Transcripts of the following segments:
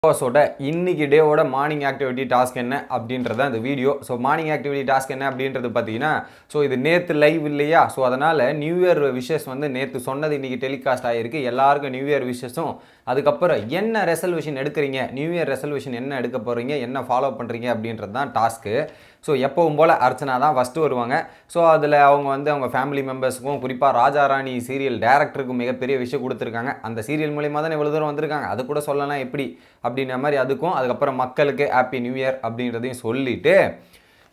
கோர்ஸோட இன்னைக்கு டேவோட morning activity task என்ன அப்படின்றத இந்த video. So morning activity task என்ன அப்படின்றது பார்த்தீங்கன்னா, ஸோ இது நேற்று லைவ் இல்லையா, ஸோ அதனால் நியூ இயர் விஷஸ் வந்து நேற்று சொன்னது இன்றைக்கி டெலிகாஸ்ட் ஆகிருக்கு. எல்லாருக்கும் நியூ இயர் விஷஸும், அதுக்கப்புறம் என்ன ரெசல்யூஷன் எடுக்கிறீங்க, நியூ இயர் ரெசல்யூஷன் என்ன எடுக்க போகிறீங்க, என்ன ஃபாலோ பண்ணுறீங்க அப்படின்றது தான் டாஸ்க்கு. ஸோ எப்பவும் போல் அர்ச்சனா தான் ஃபஸ்ட்டு வருவாங்க. ஸோ அதில் அவங்க வந்து அவங்க ஃபேமிலி மெம்பர்ஸுக்கும், குறிப்பாக ராஜா ராணி சீரியல் டேரக்டருக்கும் மிகப்பெரிய விஷயம் கொடுத்துருக்காங்க. அந்த சீரியல் மூலிமா தான் இவ்வளோ தூரம் வந்திருக்காங்க. அது கூட சொல்லலாம் எப்படி அப்படின்ற மாதிரி அதுக்கும், அதுக்கப்புறம் மக்களுக்கு ஹாப்பி நியூ இயர் அப்படின்றதையும் சொல்லிவிட்டு,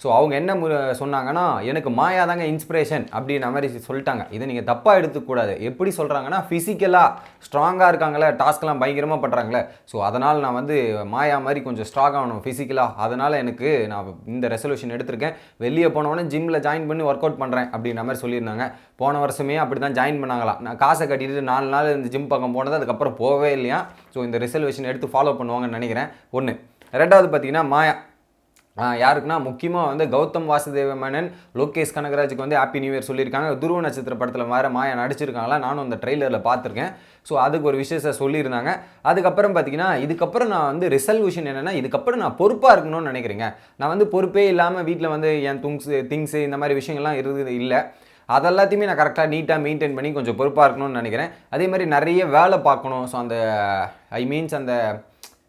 ஸோ அவங்க என்ன சொன்னாங்கன்னா, எனக்கு மாயா தாங்க இன்ஸ்பிரேஷன் அப்படின்ற மாதிரி சொல்லிட்டாங்க. இதை நீங்கள் தப்பாக எடுத்துக்கூடாது. எப்படி சொல்கிறாங்கன்னா, ஃபிசிக்கலாக ஸ்ட்ராங்காக இருக்காங்களே, டாஸ்க்லாம் பயங்கரமாக பண்ணுறாங்களே, ஸோ அதனால் நான் வந்து மாயா மாதிரி கொஞ்சம் ஸ்ட்ராங் ஆகணும் ஃபிசிக்கலாக, அதனால் எனக்கு நான் இந்த ரெசல்யூஷன் எடுத்திருக்கேன். வெளியே போனவொடனே ஜிம்மில் ஜாயின் பண்ணி ஒர்க் அவுட் பண்ணுறேன் அப்படின்ற மாதிரி சொல்லியிருந்தாங்க. போன வருஷமே அப்படி தான் ஜாயின் பண்ணாங்களாம். நான் காசை கட்டிட்டு 4 நாள் இந்த ஜிம் பக்கம் போனது, அதுக்கப்புறம் போகவே இல்லையா. ஸோ இந்த ரெசல்யூஷன் எடுத்து ஃபாலோ பண்ணுவாங்கன்னு நினைக்கிறேன். ஒன்று. ரெண்டாவது பார்த்தீங்கன்னா மாயா யாருக்குன்னா முக்கியமாக வந்து கௌதம் வாசுதேவ மேனன், லோகேஷ் கனகராஜுக்கு வந்து ஹாப்பி நியூ இயர் சொல்லியிருக்காங்க. துருவ நட்சத்திர படத்தில் வேறு மாயா நடிச்சிருக்காங்களா, நானும் அந்த ட்ரெய்லரில் பார்த்துருக்கேன். ஸோ அதுக்கு ஒரு விஷயத்தை சொல்லியிருந்தாங்க. அதுக்கப்புறம் பார்த்தீங்கன்னா, இதுக்கப்புறம் நான் வந்து ரெசல்யூஷன் என்னென்னா, இதுக்கப்புறம் நான் பொறுப்பாக இருக்கணும்னு நினைக்கிறேங்க. நான் வந்து பொறுப்பே இல்லாமல் வீட்டில் வந்து என் திங்ஸு இந்த மாதிரி விஷயங்கள்லாம் இல்லை. அதெல்லாத்தையுமே நான் கரெக்டாக நீட்டாக மெயின்டைன் பண்ணி கொஞ்சம் பொறுப்பாக இருக்கணும்னு நினைக்கிறேன். அதே மாதிரி நிறைய வேலை பார்க்கணும். ஸோ அந்த அந்த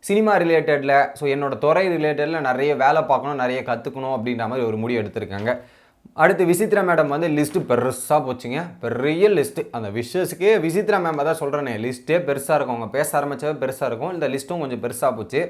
சினிமா ரிலேட்டடில், ஸோ என்னோடய துறை ரிலேட்டடில் நிறைய வேலை பார்க்கணும், நிறைய கற்றுக்கணும் அப்படின்ற மாதிரி ஒரு முடிவு எடுத்திருக்காங்க. அடுத்து விசித்ரா மேடம் வந்து லிஸ்ட்டு பெருசாக போச்சுங்க, பெரிய லிஸ்ட்டு. அந்த விஷஸுக்கே விசித்ரா மேம் தான் சொல்கிறேனே, லிஸ்ட்டே பெருசாக இருக்கும். அவங்க பேச ஆரம்பித்தவே பெருசாக இருக்கும். இந்த லிஸ்ட்டும் கொஞ்சம் பெருசாக போச்சு.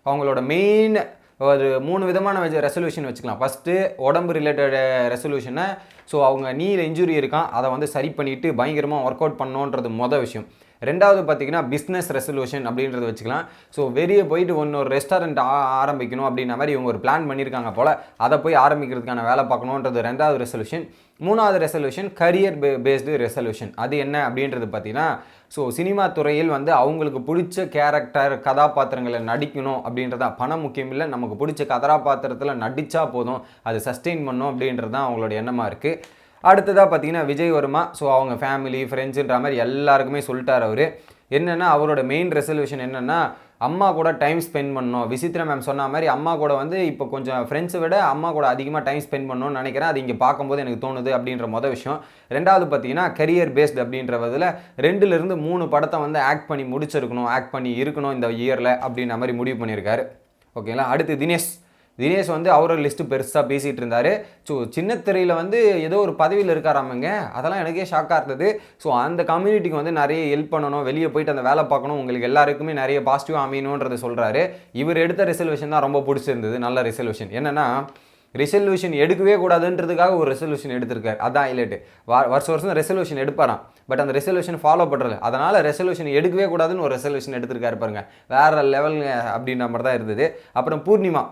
அவங்களோட மெயின் ஒரு 3 விதமான ரெசல்யூஷன் வச்சுக்கலாம். ஃபஸ்ட்டு உடம்பு ரிலேட்டட் ரெசல்யூஷனை, ஸோ அவங்க நீல இன்ஜுரி இருக்கான், அதை வந்து சரி பண்ணிவிட்டு பயங்கரமாக ஒர்க் அவுட் பண்ணணுன்றது மொதல் விஷயம். ரெண்டாவது பார்த்தீங்கன்னா பிஸ்னஸ் ரெசல்யூஷன் அப்படின்றது வச்சுக்கலாம். ஸோ வெளியே போயிட்டு ஒரு ரெஸ்டாரண்ட் ஆரம்பிக்கணும் அப்படின்ற மாதிரி இவங்க ஒரு பிளான் பண்ணியிருக்காங்க போல், அதை போய் ஆரம்பிக்கிறதுக்கான வேலை பார்க்கணுன்றது ரெண்டாவது ரெசல்யூஷன். மூணாவது ரெசல்யூஷன் கரியர் பேஸ்டு ரெசல்யூஷன். அது என்ன அப்படின்றது பார்த்தீங்கன்னா, ஸோ சினிமா துறையில் வந்து அவங்களுக்கு பிடிச்ச கேரக்டர் கதாபாத்திரங்களை நடிக்கணும் அப்படின்றதா. பணம் முக்கியம் இல்லை, நமக்கு பிடிச்ச கதாபாத்திரத்தில் நடித்தா போதும், அது சஸ்டெயின் பண்ணும் அப்படின்றது தான் அவங்களோட எண்ணமாக இருக்குது. அடுத்ததாக பார்த்தீங்கன்னா விஜய் வர்மா. ஸோ அவங்க ஃபேமிலி ஃப்ரெண்ட்ஸுன்ற மாதிரி எல்லாருக்குமே சொல்லிட்டார் அவர். என்னென்னா அவரோட மெயின் ரெசல்யூஷன் என்னென்னா, அம்மா கூட டைம் ஸ்பெண்ட் பண்ணணும். விசித்ரா மேம் சொன்ன மாதிரி அம்மா கூட வந்து இப்போ கொஞ்சம் ஃப்ரெண்ட்ஸை விட அம்மா கூட அதிகமாக டைம் ஸ்பெண்ட் பண்ணணும்னு நினைக்கிறேன். அது இங்கே பார்க்கும்போது எனக்கு தோணுது அப்படின்ற மொதல் விஷயம். ரெண்டாவது பார்த்தீங்கன்னா கரியர் பேஸ்டு அப்படின்றதில் 2லேருந்து 3 படத்தை வந்து ஆக்ட் பண்ணி முடிச்சிருக்கணும், ஆக்ட் பண்ணி இருக்கணும் இந்த இயரில் அப்படின்ற மாதிரி முடிவு பண்ணியிருக்காரு. ஓகேங்களா. அடுத்து தினேஷ் வந்து அவரோட லிஸ்ட்டு பெருசாக பேசிகிட்டு இருந்தார். ஸோ சின்ன திரையில் வந்து ஏதோ ஒரு பதவியில் இருக்காராமங்க, அதெல்லாம் எனக்கே ஷாக்காக இருந்தது. ஸோ அந்த கம்யூனிட்டிக்கு வந்து நிறைய ஹெல்ப் பண்ணணும், வெளியே போயிட்டு அந்த வேலை பார்க்கணும், உங்களுக்கு எல்லாருக்குமே நிறைய பாசிட்டிவாக அமையணுன்றதை சொல்கிறாரு. இவர் எடுத்த ரெசல்யூஷன் தான் ரொம்ப பிடிச்சிருந்தது. நல்ல ரெசல்யூஷன். என்னென்னா, ரெசல்யூஷன் எடுக்கவே கூடாதுன்றதுக்காக ஒரு ரெசல்யூஷன் எடுத்திருக்காரு. அதான் ஹைலைட்டு. வருஷம் ரெசல்யூஷன் எடுப்பாராம், பட் அந்த ரெசல்யூஷன் ஃபாலோ பண்ணுறது, அதனால் ரெசல்யூஷன் எடுக்கவே கூடாதுன்னு ஒரு ரெசல்யூஷன் எடுத்திருக்காரு பாருங்க, வேறு லெவல் அப்படின்ற மாதிரி தான் இருந்தது. அப்புறம் பூர்ணிமா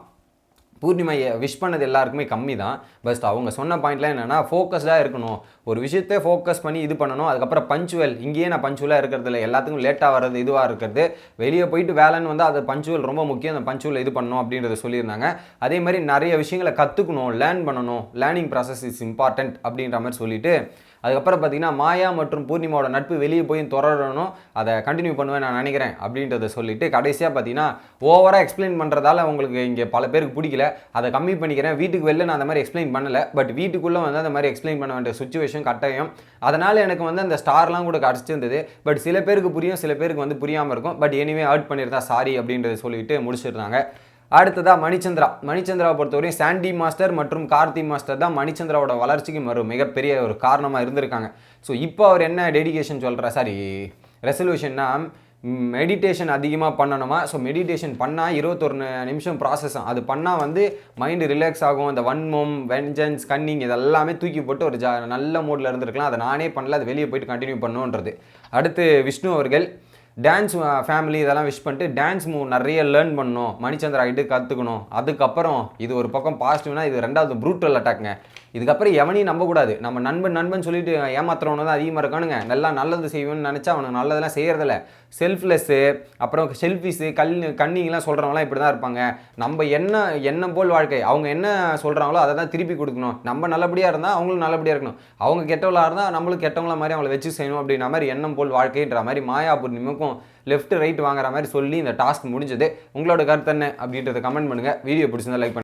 விஷ் பண்ணது எல்லாருக்குமே கம்மி தான். பட் அவங்க சொன்ன பாயிண்ட்லாம் என்னென்னா, ஃபோக்கஸ்டாக இருக்கணும், ஒரு விஷயத்தை ஃபோக்கஸ் பண்ணி இது பண்ணணும். அதுக்கப்புறம் பஞ்சுவல், இங்கேயே நான் பஞ்சுவலாக இருக்கிறது இல்லை, எல்லாத்துக்கும் லேட்டாக வர்றது இதுவாக இருக்கிறது. வெளியே போயிட்டு வேலைன்னு வந்து அது பஞ்சுவல் ரொம்ப முக்கியம், அந்த பஞ்சுவல் இது பண்ணணும் அப்படின்றத சொல்லியிருந்தாங்க. அதே மாதிரி நிறைய விஷயங்களை கற்றுக்கணும், லேர்ன் பண்ணணும், லேர்னிங் ப்ராசஸ் இஸ் இம்பார்ட்டன்ட் அப்படின்ற மாதிரி சொல்லிவிட்டு, அதுக்கப்புறம் பார்த்தீங்கன்னா மாயா மற்றும் பூர்ணிமாவோட நட்பு வெளியே போய் தொடரணும், அதை கண்டினியூ பண்ணுவேன் நான் நினைக்கிறேன் அப்படின்றத சொல்லிவிட்டு, கடைசியாக பார்த்தீங்கன்னா ஓவராக எக்ஸ்பிளைன் பண்ணுறதால உங்களுக்கு இங்கே பல பேருக்கு பிடிக்கல, அதை கம்மி பண்ணிக்கிறேன். வீட்டுக்கு வெளில நான் அந்த மாதிரி எக்ஸ்பிளைன் பண்ணலை, பட் வீட்டுக்குள்ளே வந்து அந்த மாதிரி எக்ஸ்பிளைன் பண்ண வேண்டிய சுச்சுவேஷன் கட்டாயம். அதனால் எனக்கு வந்து அந்த ஸ்டார்லாம் கூட கிடச்சிருந்தது. பட் சில பேருக்கு புரியும், சில பேருக்கு வந்து புரியாமல் இருக்கும். பட் எனிவே ஹர்ட் பண்ணியிருந்தா சாரி அப்படின்றத சொல்லிவிட்டு முடிச்சிருந்தாங்க. அடுத்ததாக மணிச்சந்திராவை பொறுத்தவரையும் சாண்டி மாஸ்டர் மற்றும் கார்த்தி மாஸ்டர் தான் மணிச்சந்திராவோட வளர்ச்சிக்கு மிகப்பெரிய ஒரு காரணமாக இருந்திருக்காங்க. ஸோ இப்போ அவர் என்ன டெடிகேஷன் ரெசல்யூஷன்னா, மெடிடேஷன் அதிகமாக பண்ணணுமா. ஸோ மெடிடேஷன் பண்ணால் 21 நிமிஷம் ப்ராசஸ், அது பண்ணால் வந்து மைண்டு ரிலாக்ஸ் ஆகும். இந்த வன்மம், வெஞ்சன்ஸ், கன்னிங் இதெல்லாமே தூக்கி போட்டு ஒரு நல்ல மூடில் இருந்திருக்கலாம். அதை நானே பண்ணல, அது வெளியே போயிட்டு கண்டினியூ பண்ணுன்றது. அடுத்து விஷ்ணு அவர்கள் டான்ஸ் ஃபேமிலி இதெல்லாம் விஷ் பண்ணிட்டு டான்ஸ் மூவ் நிறைய லேர்ன் பண்ணணும், மணிச்சந்திரா ஆகிட்டு கற்றுக்கணும். அதுக்கப்புறம் இது ஒரு பக்கம் பாசிட்டிவ்னா, இது ரெண்டாவது ப்ரூட்டல் அட்டாக்ங்க. இதுக்கப்புறம் எவனையும் நம்பக்கூடாது. நம்ம நண்பன் சொல்லிட்டு ஏமாத்துறவன தான் அதிகமாக இருக்கானுங்க. நல்லா நல்லது செய்வேன்னு நினச்சா அவனுக்கு நல்லதெல்லாம் செய்கிறதில்ல. செல்ஃப்லெஸ்ஸு, அப்புறம் செல்ஃபிஸு, கன்னிங்கெலாம் சொல்கிறவங்களாம் இப்படி தான் இருப்பாங்க. நம்ம எண்ணம் போல் வாழ்க்கை. அவங்க என்ன சொல்கிறாங்களோ அதை தான் திருப்பி கொடுக்கணும். நம்ம நல்லபடியாக இருந்தால் அவங்களும் நல்லபடியாக இருக்கணும். அவங்க கெட்டவளாக இருந்தால் நம்மளும் கெட்டவங்கள மாதிரி அவங்கள வச்சு செய்யணும் அப்படின்ற மாதிரி எண்ணம் போல் வாழ்க்கைன்ற மாதிரி மாயாபூர்ணிமுக்கும் லெஃப்ட் ரைட் வாங்குற மாதிரி சொல்லி இந்த டாஸ்க் முடிஞ்சது. உங்களோட கருத்து என்ன அப்படின்றத கமெண்ட் பண்ணுங்கள். வீடியோ பிடிச்சிருந்தா லைக் பண்ணுங்கள்.